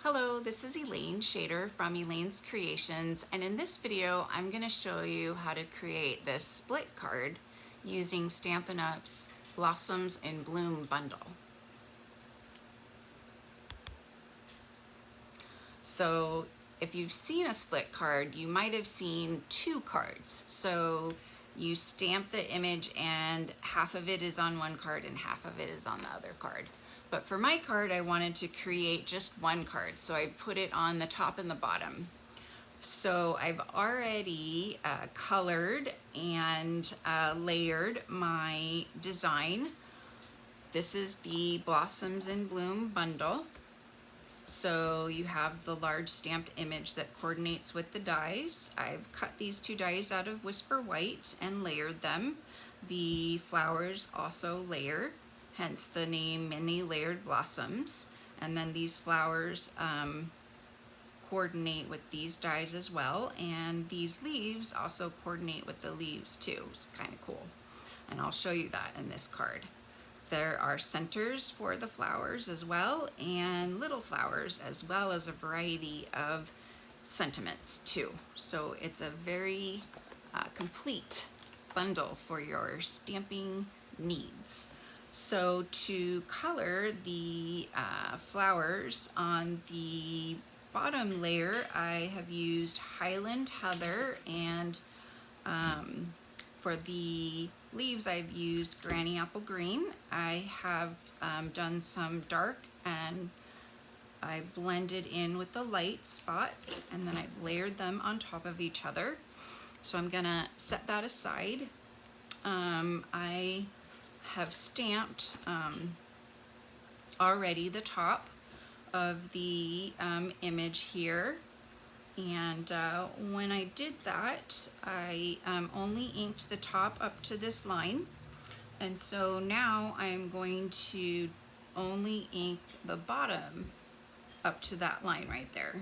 Hello, this is Elaine Shader from Elaine's Creations, and in this video I'm going to show you how to create this split card using Stampin' Up's Blossoms in Bloom bundle. So if you've seen a split card, you might have seen two cards. So you stamp the image and half of it is on one card and half of it is on the other card. But for my card, I wanted to create just one card, so I put it on the top and the bottom. So I've already colored and layered my design. This is the Blossoms in Bloom bundle. So you have the large stamped image that coordinates with the dies. I've cut these two dies out of Whisper White and layered them. The flowers also layer, hence the name Many Layered Blossoms. And then these flowers coordinate with these dies as well. And these leaves also coordinate with the leaves too. It's kind of cool. And I'll show you that in this card. There are centers for the flowers as well, and little flowers, as well as a variety of sentiments too. So it's a very complete bundle for your stamping needs. So to color the flowers on the bottom layer, I have used Highland Heather, and for the leaves I've used Granny Apple Green. I have done some dark and I blended in with the light spots, and then I've layered them on top of each other. So I'm gonna set that aside. I have stamped already the top of the image here. And when I did that, I only inked the top up to this line. And so now I'm going to only ink the bottom up to that line right there.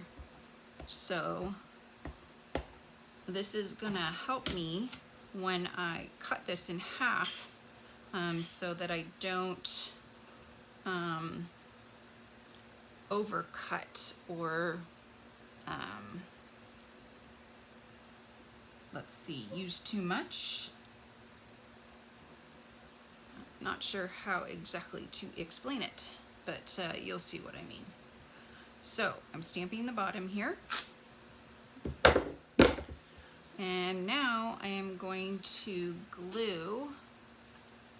So this is gonna help me when I cut this in half so that I don't overcut or let's see, use too much. Not sure how exactly to explain it, but you'll see what I mean. So I'm stamping the bottom here. And now I am going to glue.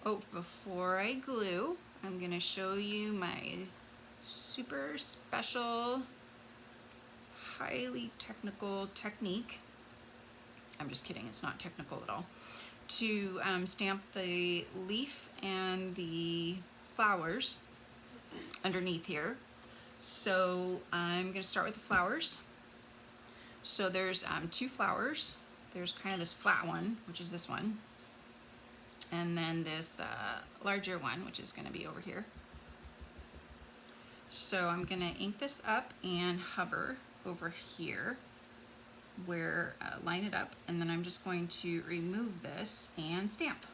Oh, before I glue, I'm going to show you my super special, highly technical technique. I'm just kidding, it's not technical at all. To stamp the leaf and the flowers underneath here. So I'm going to start with the flowers. So there's two flowers. There's kind of this flat one, which is this one, and then this larger one, which is going to be over here. So I'm going to ink this up and hover over here where line it up, and then I'm just going to remove this and stamp,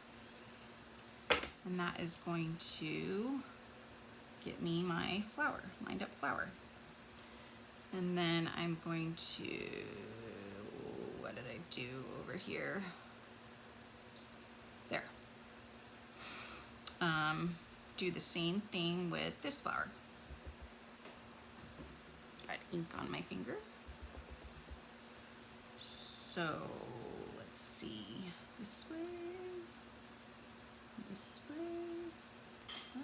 and that is going to get me my flower, lined up flower. And then I'm going to, what did I do over here? There. Do the same thing with this flower. Got ink on my finger. So let's see, this way, this way, this way.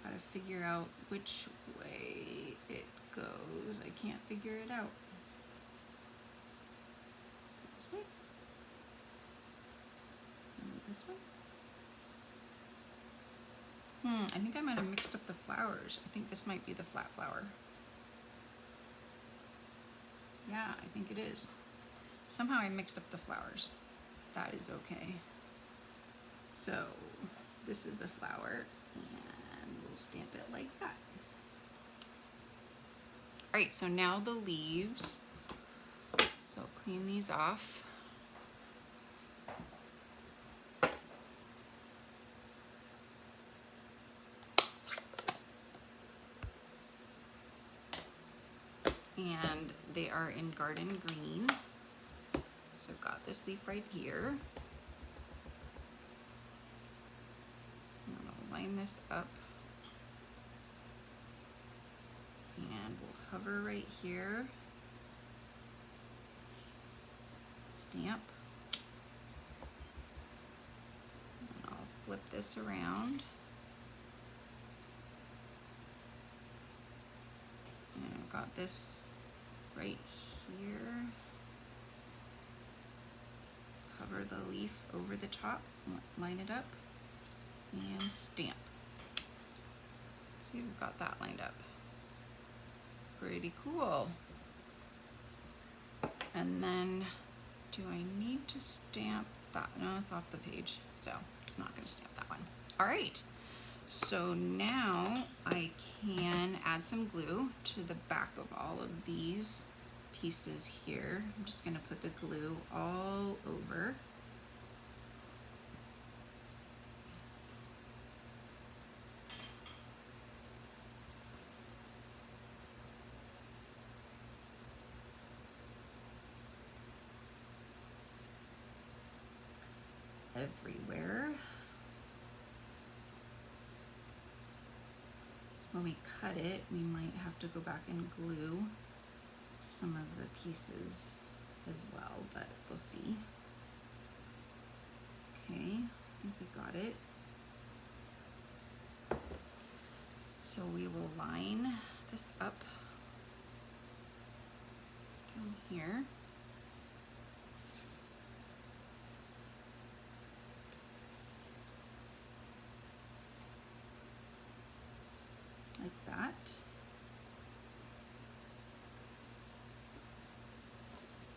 Gotta figure out which way it goes. I can't figure it out. This way? Maybe this way? I think I might have mixed up the flowers. I think this might be the flat flower. Yeah, I think it is. Somehow I mixed up the flowers. That is okay. So this is the flower, and we'll stamp it like that. All right, so now the leaves. So clean these off. and they are in garden green. So I've got this leaf right here. I'm gonna line this up, and we'll hover right here, stamp, and I'll flip this around. And I've got this right here. Hover the leaf over the top, line it up, and stamp. See, we've got that lined up. Pretty cool. And then, do I need to stamp that? No, it's off the page, so I'm not gonna stamp that one. All right, so now I can add some glue to the back of all of these pieces here. I'm just gonna put the glue all over. Everywhere. When we cut it, we might have to go back and glue some of the pieces as well, but we'll see. Okay, I think we got it. So we will line this up down here. Like that.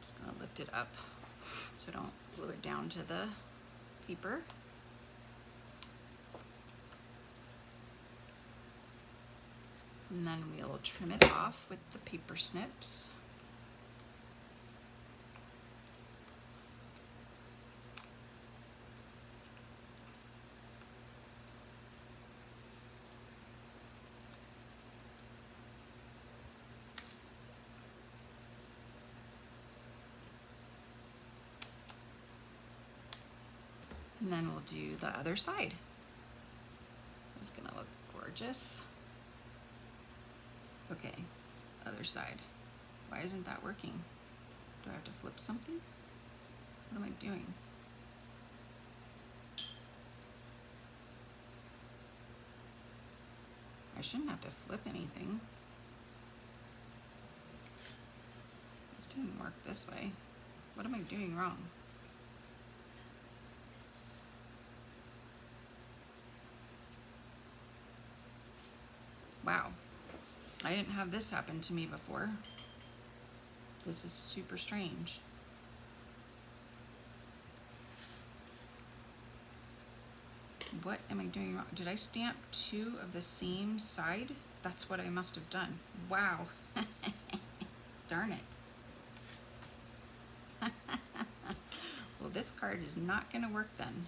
Just gonna lift it up so don't glue it down to the paper. And then we'll trim it off with the paper snips. And then we'll do the other side. It's gonna look gorgeous. Okay, other side. Why isn't that working? Do I have to flip something? What am I doing? I shouldn't have to flip anything. This didn't work this way. What am I doing wrong? Wow, I didn't have this happen to me before. This is super strange. What am I doing wrong? Did I stamp two of the same side? That's what I must have done. Wow. Darn it. Well, this card is not gonna work then.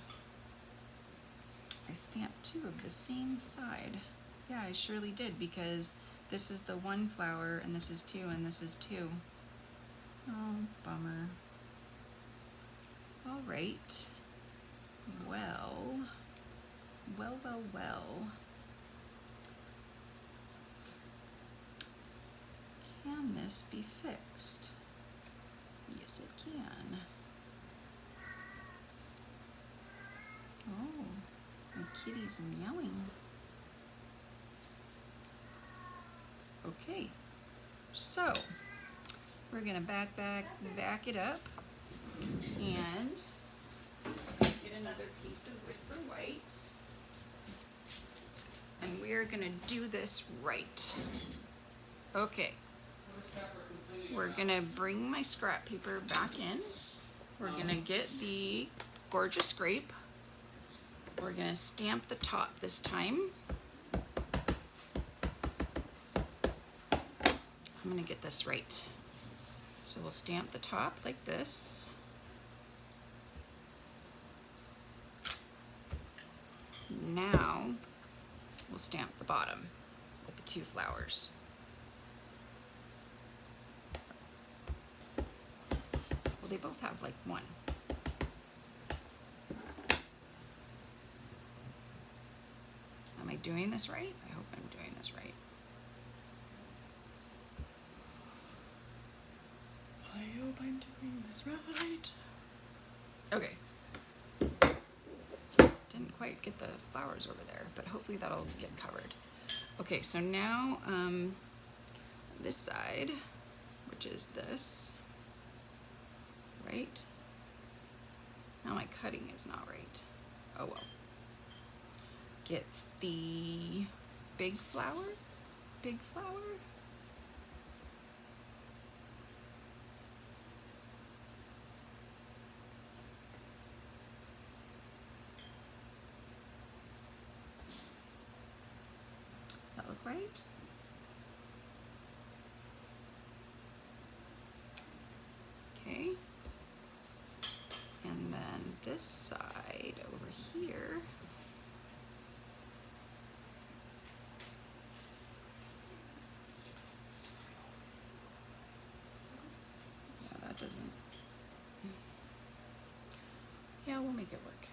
I stamped two of the same side. Yeah, I surely did, because this is the one flower and this is two and this is two. Oh, bummer. All right. Well. Can this be fixed? Yes, it can. Oh, my kitty's meowing. Okay, so we're gonna back it up and get another piece of Whisper White. And we are gonna do this right. Okay, we're gonna bring my scrap paper back in. We're gonna get the gorgeous grape. We're gonna stamp the top this time. I'm gonna get this right. So we'll stamp the top like this. Now we'll stamp the bottom with the two flowers. Well, they both have like one. Am I doing this right? I hope I'm doing this right. I hope I'm doing this right. Okay. Didn't quite get the flowers over there, but hopefully that'll get covered. Okay, so now this side, which is this, right? Now my cutting is not right. Oh well. Gets the big flower. Does that look right? Okay. And then this side over here. Yeah, that doesn't. Yeah, we'll make it work.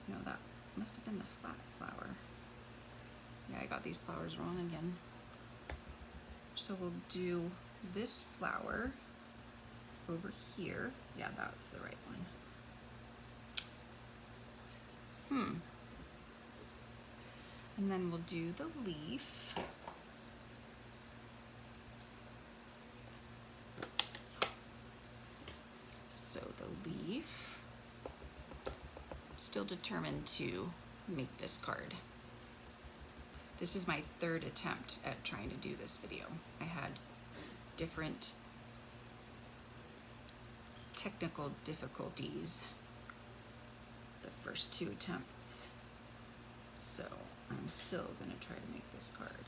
No, that must have been the flat flower. Yeah, I got these flowers wrong again. So we'll do this flower over here. Yeah, that's the right one. And then we'll do the leaf. So the leaf, still determined to make this card. This is my third attempt at trying to do this video. I had different technical difficulties the first two attempts. So I'm still gonna try to make this card.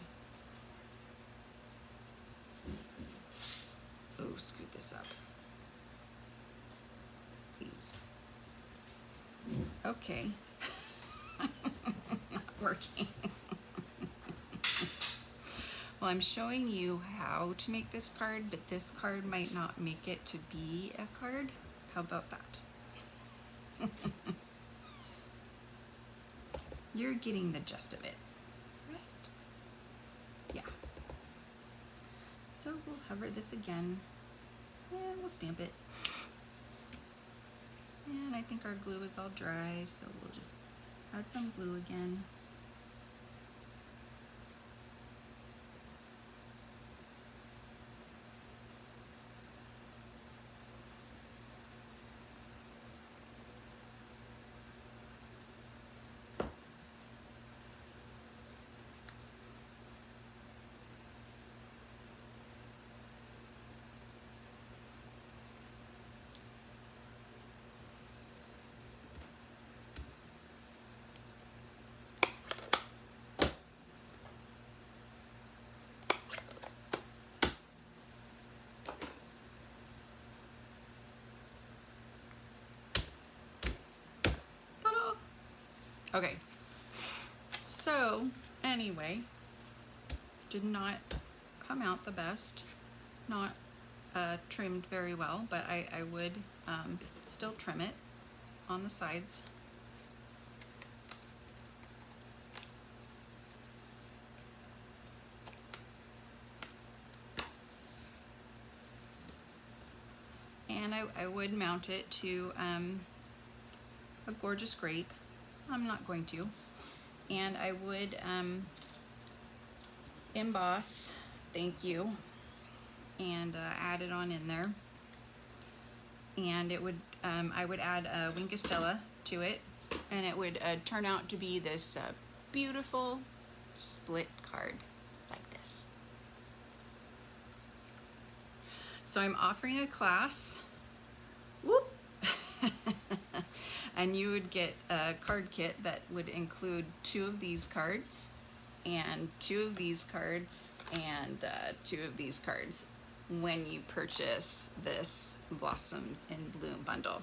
Oh, scoot this up. Please. Okay. Not working. Well, I'm showing you how to make this card, but this card might not make it to be a card. How about that? You're getting the gist of it, right? Yeah. So we'll hover this again and we'll stamp it. And I think our glue is all dry, so we'll just add some glue again. Okay, so anyway, did not come out the best, not trimmed very well, but I would still trim it on the sides. And I would mount it to a gorgeous grape. I'm not going to. And I would emboss, thank you, and add it on in there. And it would, I would add a Winkostella to it, and it would turn out to be this beautiful split card like this. So I'm offering a class. Whoop! And you would get a card kit that would include 2 of these cards and 2 of these cards and 2 of these cards when you purchase this Blossoms in Bloom bundle.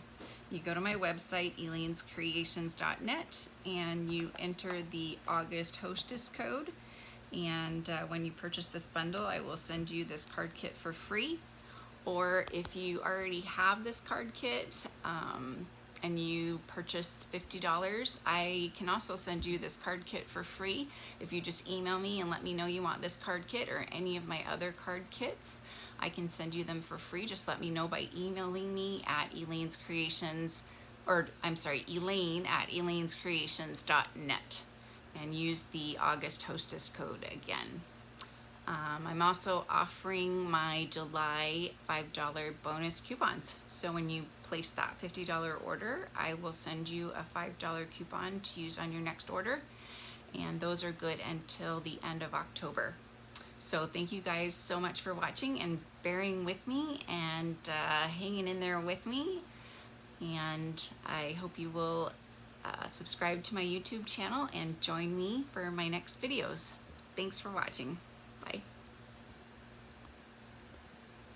You go to my website, elianscreations.net, and you enter the August hostess code, and when you purchase this bundle, I will send you this card kit for free. Or if you already have this card kit and you purchase $50, I can also send you this card kit for free if you just email me and let me know you want this card kit or any of my other card kits. I can send you them for free. Just let me know by emailing me at Elaine's Creations, or I'm sorry, Elaine at elainescreations.net, and use the August hostess code again. I'm also offering my July $5 bonus coupons. So when you place that $50 order, I will send you a $5 coupon to use on your next order. And those are good until the end of October. So thank you guys so much for watching and bearing with me and hanging in there with me. And I hope you will subscribe to my YouTube channel and join me for my next videos. Thanks for watching.